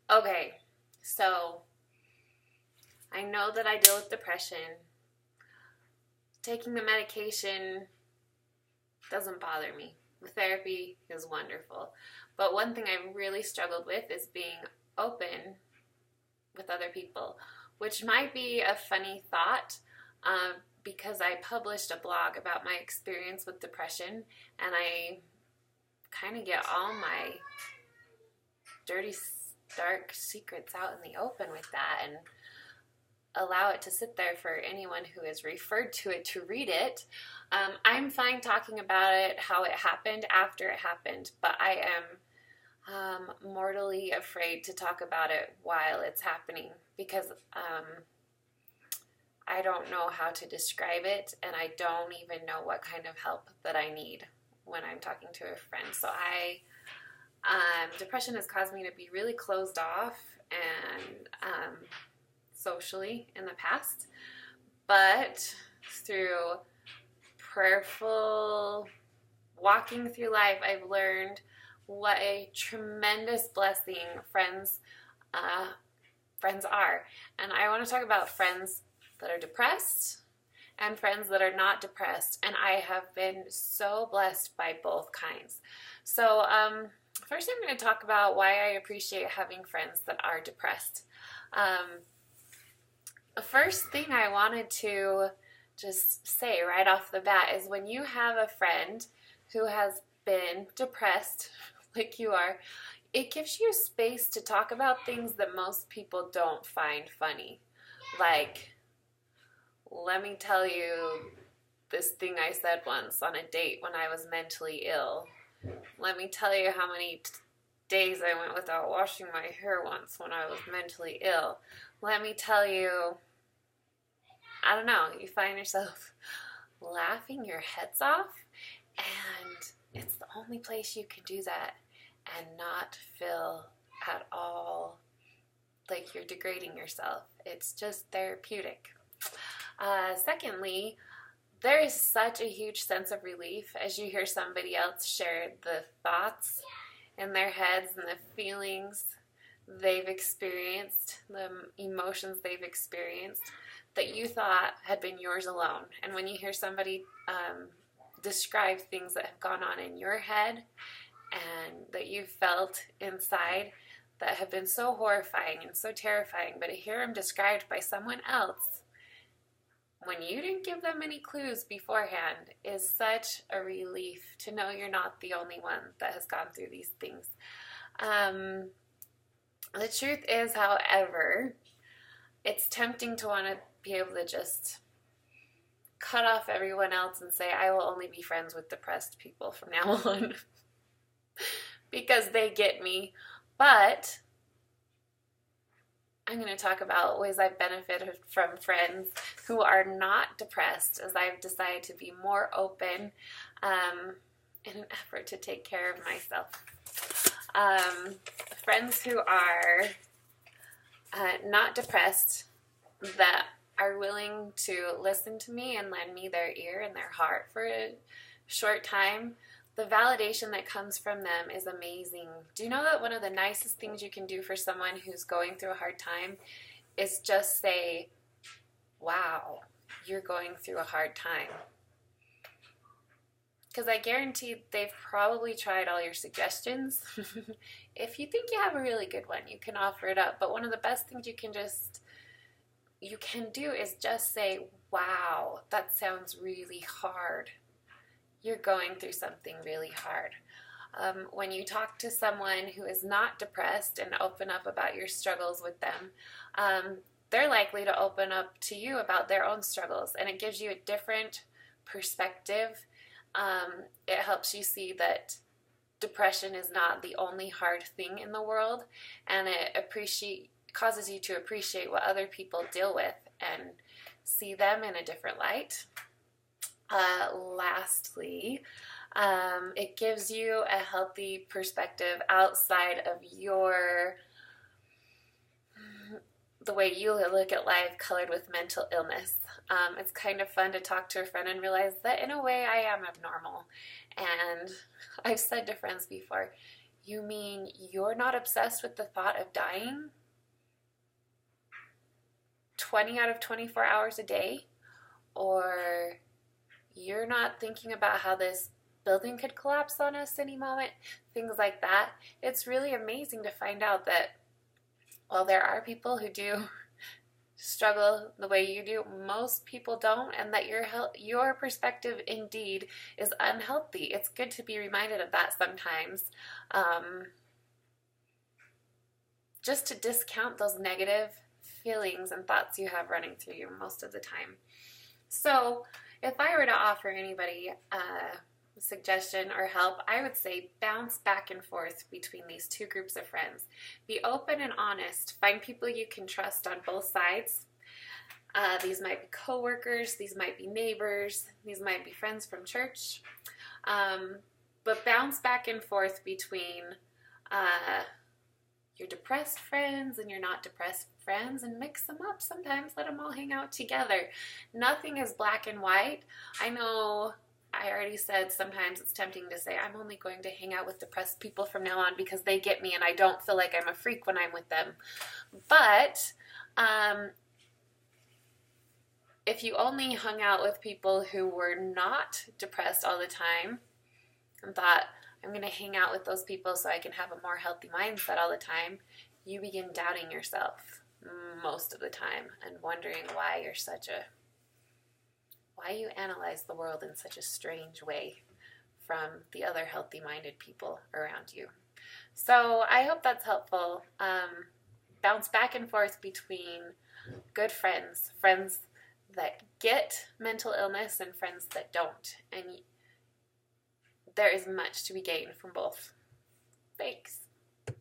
Okay, so I know that I deal with depression. Taking the medication doesn't bother me. The therapy is wonderful. But one thing I really struggled with is being open with other people, which might be a funny thought because I published a blog about my experience with depression and I kind of get all my dirty, dark secrets out in the open with that and allow it to sit there for anyone who is referred to it to read it. I'm fine talking about it, how it happened after it happened, but I am mortally afraid to talk about it while it's happening because I don't know how to describe it and I don't even know what kind of help that I need when I'm talking to a friend. So depression has caused me to be really closed off and socially in the past, but through prayerful walking through life, I've learned what a tremendous blessing friends are. And I want to talk about friends that are depressed and friends that are not depressed. And I have been so blessed by both kinds. So first I'm going to talk about why I appreciate having friends that are depressed. The first thing I wanted to just say right off the bat is when you have a friend who has been depressed like you are, it gives you space to talk about things that most people don't find funny. Like, let me tell you this thing I said once on a date when I was mentally ill. Let me tell you how many days I went without washing my hair once when I was mentally ill. Let me tell you, I don't know, you find yourself laughing your heads off, and it's the only place you can do that and not feel at all like you're degrading yourself. It's just therapeutic. Secondly, there is such a huge sense of relief as you hear somebody else share the thoughts in their heads and the feelings they've experienced, the emotions they've experienced that you thought had been yours alone. And when you hear somebody describe things that have gone on in your head and that you felt inside that have been so horrifying and so terrifying, but to hear them described by someone else when you didn't give them any clues beforehand is such a relief to know you're not the only one that has gone through these things. The truth is, however, it's tempting to want to be able to just cut off everyone else and say, I will only be friends with depressed people from now on because they get me. But I'm going to talk about ways I've benefited from friends who are not depressed as I've decided to be more open in an effort to take care of myself. Friends who are not depressed that are willing to listen to me and lend me their ear and their heart for a short time, the validation that comes from them is amazing. Do you know that one of the nicest things you can do for someone who's going through a hard time is just say, wow, you're going through a hard time? Because I guarantee they've probably tried all your suggestions. If you think you have a really good one, you can offer it up. But one of the best things you can do is just say, wow, that sounds really hard. You're going through something really hard. When you talk to someone who is not depressed and open up about your struggles with them, they're likely to open up to you about their own struggles, and it gives you a different perspective. It helps you see that depression is not the only hard thing in the world, and it causes you to appreciate what other people deal with and see them in a different light. Lastly, it gives you a healthy perspective outside of the way you look at life colored with mental illness. It's kind of fun to talk to a friend and realize that in a way I am abnormal. And I've said to friends before, You mean you're not obsessed with the thought of dying 20 out of 24 hours a day? Or you're not thinking about how this building could collapse on us any moment? Things like that. It's really amazing to find out that while there are people who do struggle the way you do, most people don't, and that your perspective indeed is unhealthy. It's good to be reminded of that sometimes. Just to discount those negative feelings and thoughts you have running through you most of the time. So if I were to offer anybody a suggestion or help, I would say bounce back and forth between these two groups of friends. Be open and honest. Find people you can trust on both sides. These might be coworkers, these might be neighbors, these might be friends from church. But bounce back and forth between your depressed friends and your not depressed friends, and mix them up sometimes. Let them all hang out together. Nothing is black and white. I know I already said sometimes it's tempting to say I'm only going to hang out with depressed people from now on because they get me and I don't feel like I'm a freak when I'm with them. But if you only hung out with people who were not depressed all the time and thought, I'm going to hang out with those people so I can have a more healthy mindset all the time, you begin doubting yourself most of the time and wondering why you analyze the world in such a strange way from the other healthy-minded people around you. So I hope that's helpful. Bounce back and forth between good friends that get mental illness and friends that don't. And there is much to be gained from both. Thanks.